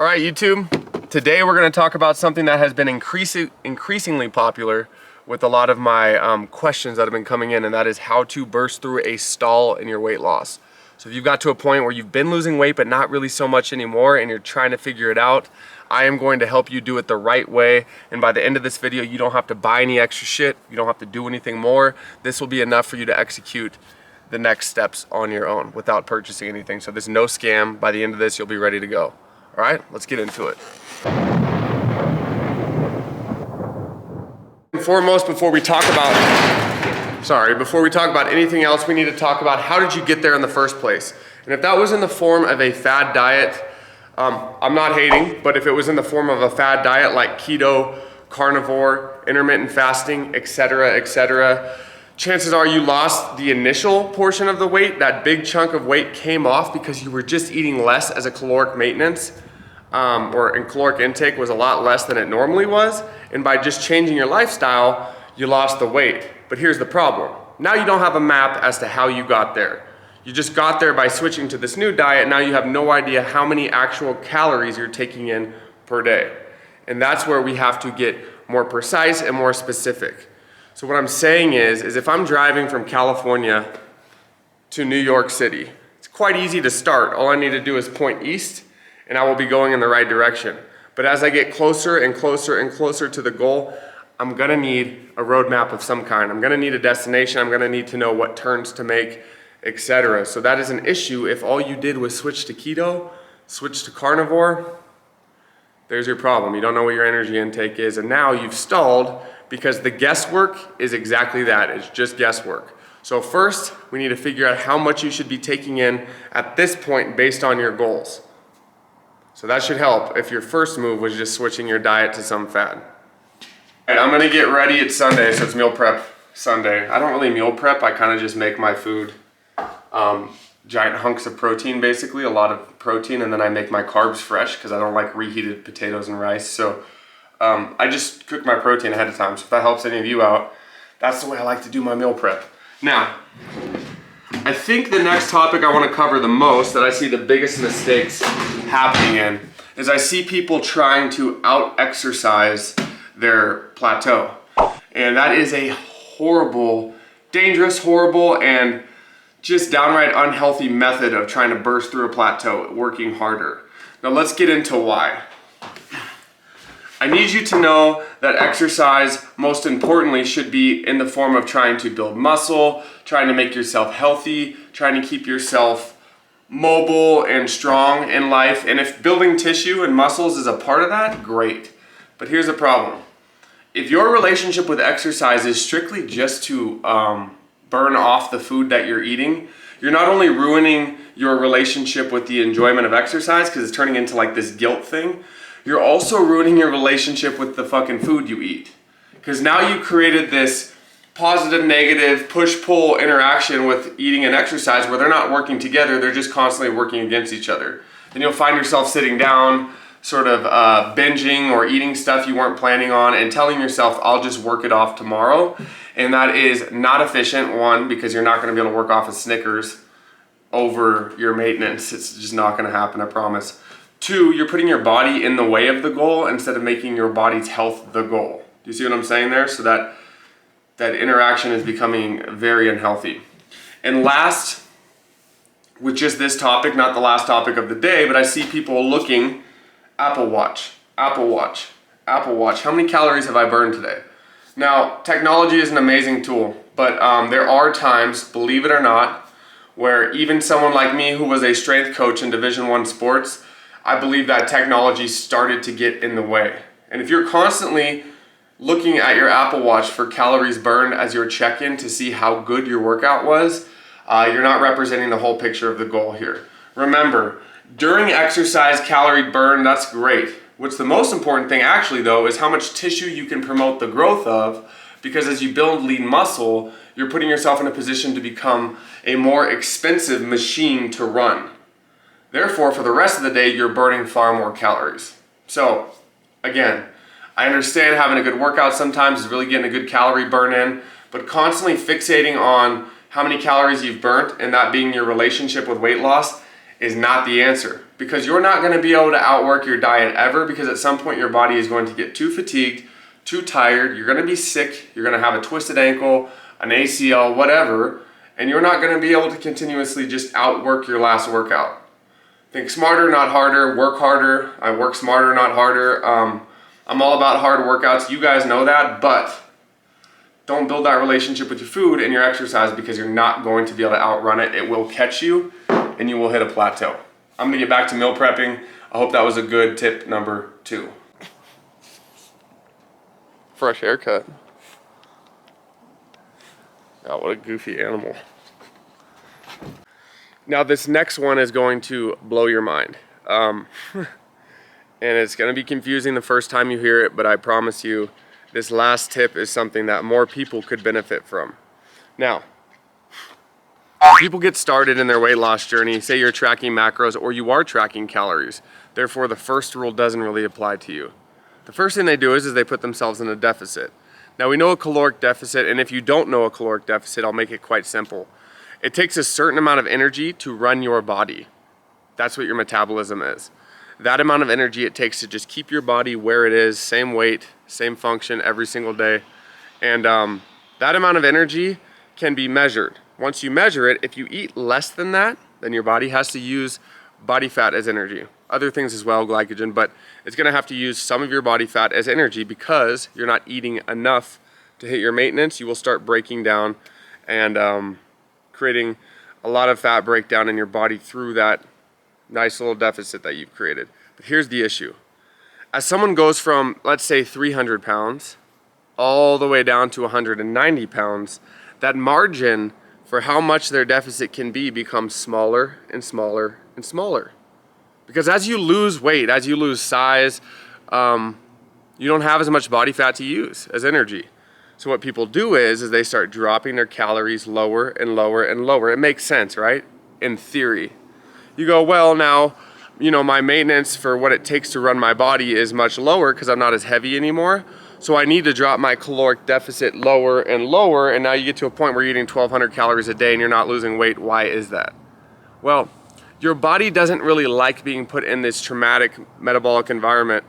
All right, YouTube, today we're going to talk about something that has been increasingly popular with a lot of my questions that have been coming in, and that is how to burst through a stall in your weight loss. So if you've got to a point where you've been losing weight but not really so much anymore and you're trying to figure it out, I am going to help you do it the right way. And by the end of this video, you don't have to buy any extra shit. You don't have to do anything more. This will be enough for you to execute the next steps on your own without purchasing anything. So there's no scam. By the end of this, you'll be ready to go. All right, let's get into it. Foremost, before we talk about anything else, we need to talk about how did you get there in the first place? And if that was in the form of a fad diet, I'm not hating, but if it was in the form of a fad diet like keto, carnivore, intermittent fasting, etc., chances are you lost the initial portion of the weight. That big chunk of weight came off because you were just eating less as a caloric maintenance, or caloric intake was a lot less than it normally was. And by just changing your lifestyle, you lost the weight. But here's the problem. Now you don't have a map as to how you got there. You just got there by switching to this new diet. Now you have no idea how many actual calories you're taking in per day. And that's where we have to get more precise and more specific. So what I'm saying is if I'm driving from California to New York City, it's quite easy to start. All I need to do is point east and I will be going in the right direction. But as I get closer and closer and closer to the goal, I'm gonna need a roadmap of some kind. I'm gonna need a destination. I'm gonna need to know what turns to make, etc. So that is an issue. If all you did was switch to keto, switch to carnivore, there's your problem. You don't know what your energy intake is, and now you've stalled because the guesswork is exactly that. It's just guesswork. So first, we need to figure out how much you should be taking in at this point based on your goals. So that should help if your first move was just switching your diet to some fad. All right, I'm gonna get ready. It's Sunday, so it's meal prep Sunday. I don't really meal prep. I kind of just make my food. Giant hunks of protein, basically, a lot of protein, and then I make my carbs fresh because I don't like reheated potatoes and rice. So I just cook my protein ahead of time. So if that helps any of you out, that's the way I like to do my meal prep. Now, I think the next topic I want to cover the most, that I see the biggest mistakes happening in, is I see people trying to out-exercise their plateau. And that is a horrible, dangerous, horrible, and just downright unhealthy method of trying to burst through a plateau, working harder. Now let's get into why. I need you to know that exercise, most importantly, should be in the form of trying to build muscle, trying to make yourself healthy, trying to keep yourself mobile and strong in life. And if building tissue and muscles is a part of that, great. But here's the problem. If your relationship with exercise is strictly just to burn off the food that you're eating, you're not only ruining your relationship with the enjoyment of exercise because it's turning into like this guilt thing, you're also ruining your relationship with the fucking food you eat. Because now you created this positive, negative, push-pull interaction with eating and exercise where they're not working together, they're just constantly working against each other. Then you'll find yourself sitting down, sort of binging or eating stuff you weren't planning on and telling yourself, I'll just work it off tomorrow. And that is not efficient, one, because you're not gonna be able to work off a Snickers over your maintenance. It's just not gonna happen, I promise. Two, you're putting your body in the way of the goal instead of making your body's health the goal. Do you see what I'm saying there? So that interaction is becoming very unhealthy. And last, with just this topic, not the last topic of the day, but I see people looking, Apple Watch. How many calories have I burned today? Now, technology is an amazing tool, but there are times, believe it or not, where even someone like me who was a strength coach in Division I sports, I believe that technology started to get in the way. And if you're constantly looking at your Apple Watch for calories burned as your check-in to see how good your workout was, you're not representing the whole picture of the goal here. Remember, during exercise, calorie burn, that's great. What's the most important thing actually though is how much tissue you can promote the growth of, because as you build lean muscle, you're putting yourself in a position to become a more expensive machine to run. Therefore, for the rest of the day, you're burning far more calories. So, again, I understand having a good workout sometimes is really getting a good calorie burn in, but constantly fixating on how many calories you've burnt and that being your relationship with weight loss is not the answer. because you're not going to be able to outwork your diet ever, because at some point your body is going to get too fatigued, too tired, you're going to be sick, you're going to have a twisted ankle, an ACL, whatever, and you're not going to be able to continuously just outwork your last workout. Think smarter, not harder, work harder. I work smarter, not harder. I'm all about hard workouts, you guys know that, but don't build that relationship with your food and your exercise, because you're not going to be able to outrun it. It will catch you and you will hit a plateau. I'm gonna get back to meal prepping. I hope that was a good tip number 2. Fresh haircut. Oh, what a goofy animal. Now this next one is going to blow your mind. And it's gonna be confusing the first time you hear it, but I promise you, this last tip is something that more people could benefit from. Now, people get started in their weight loss journey, say you're tracking macros or you are tracking calories. Therefore, the first rule doesn't really apply to you. The first thing they do is they put themselves in a deficit. Now we know a caloric deficit, and if you don't know a caloric deficit, I'll make it quite simple. It takes a certain amount of energy to run your body. That's what your metabolism is. That amount of energy it takes to just keep your body where it is, same weight, same function every single day. And that amount of energy can be measured. Once you measure it, if you eat less than that, then your body has to use body fat as energy. Other things as well, glycogen, but it's gonna have to use some of your body fat as energy because you're not eating enough to hit your maintenance. You will start breaking down and creating a lot of fat breakdown in your body through that nice little deficit that you've created. But here's the issue. As someone goes from, let's say 300 pounds all the way down to 190 pounds, that margin for how much their deficit can be becomes smaller and smaller and smaller. Because as you lose weight, as you lose size, you don't have as much body fat to use as energy. So what people do is they start dropping their calories lower and lower and lower. It makes sense, right? In theory. You go, well, now, you know, my maintenance for what it takes to run my body is much lower because I'm not as heavy anymore. So I need to drop my caloric deficit lower and lower, and now you get to a point where you're eating 1,200 calories a day and you're not losing weight. Why is that? Well, your body doesn't really like being put in this traumatic metabolic environment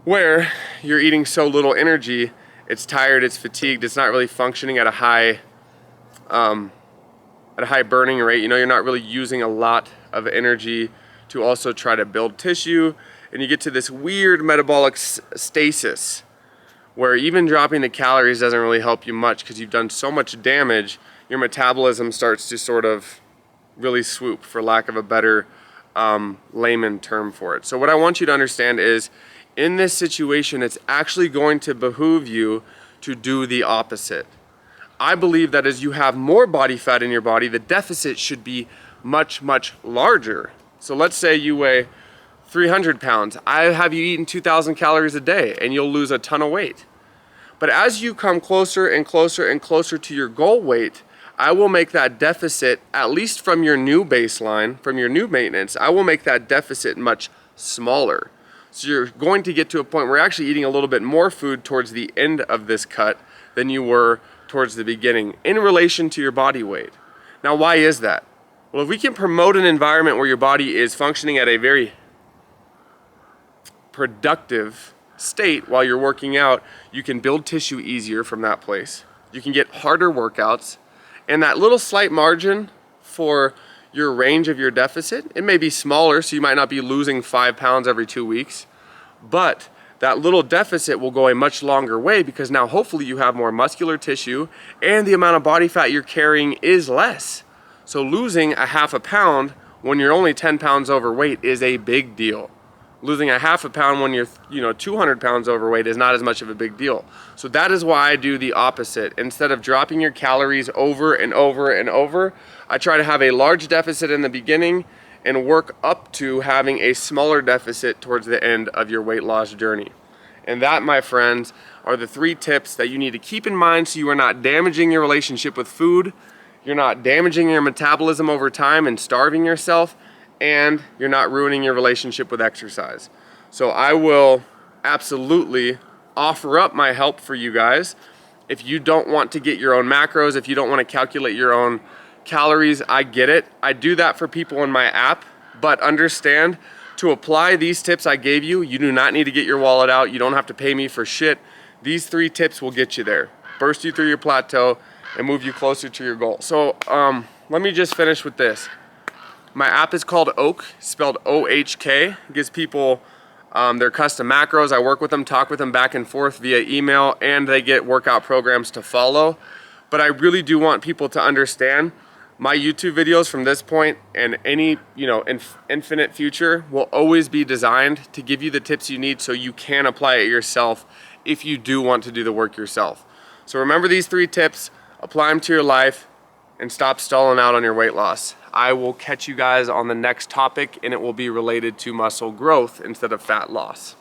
where you're eating so little energy, it's tired, it's fatigued, it's not really functioning at a high burning rate. You know, you're not really using a lot of energy to also try to build tissue, and you get to this weird metabolic stasis where even dropping the calories doesn't really help you much because you've done so much damage. Your metabolism starts to sort of really swoop, for lack of a better layman term for it. So what I want you to understand is, in this situation, it's actually going to behoove you to do the opposite. I believe that as you have more body fat in your body, the deficit should be much, much larger. So let's say you weigh 300 pounds. I have you eating 2,000 calories a day and you'll lose a ton of weight. But as you come closer and closer and closer to your goal weight, I will make that deficit, at least from your new baseline, from your new maintenance, I will make that deficit much smaller. So you're going to get to a point where you're actually eating a little bit more food towards the end of this cut than you were towards the beginning in relation to your body weight. Now, why is that? Well, if we can promote an environment where your body is functioning at a very productive state while you're working out, you can build tissue easier from that place. You can get harder workouts, and that little slight margin for your range of your deficit, it may be smaller, so you might not be losing 5 pounds every 2 weeks, but that little deficit will go a much longer way because now hopefully you have more muscular tissue and the amount of body fat you're carrying is less. So losing a half a pound when you're only 10 pounds overweight is a big deal. Losing a half a pound when you're 200 pounds overweight is not as much of a big deal. So that is why I do the opposite. Instead of dropping your calories over and over and over, I try to have a large deficit in the beginning and work up to having a smaller deficit towards the end of your weight loss journey. And that, my friends, are the 3 tips that you need to keep in mind so you are not damaging your relationship with food, you're not damaging your metabolism over time and starving yourself, and you're not ruining your relationship with exercise. So I will absolutely offer up my help for you guys. If you don't want to get your own macros, if you don't want to calculate your own calories, I get it. I do that for people in my app. But understand, to apply these tips I gave you, you do not need to get your wallet out. You don't have to pay me for shit. These 3 tips will get you there, burst you through your plateau, and move you closer to your goal. So let me just finish with this. My app is called Oak, spelled O-H-K. It gives people their custom macros. I work with them, talk with them back and forth via email, and they get workout programs to follow. But I really do want people to understand my YouTube videos from this point and any, infinite future will always be designed to give you the tips you need so you can apply it yourself if you do want to do the work yourself. So remember these 3 tips, apply them to your life, and stop stalling out on your weight loss. I will catch you guys on the next topic, and it will be related to muscle growth instead of fat loss.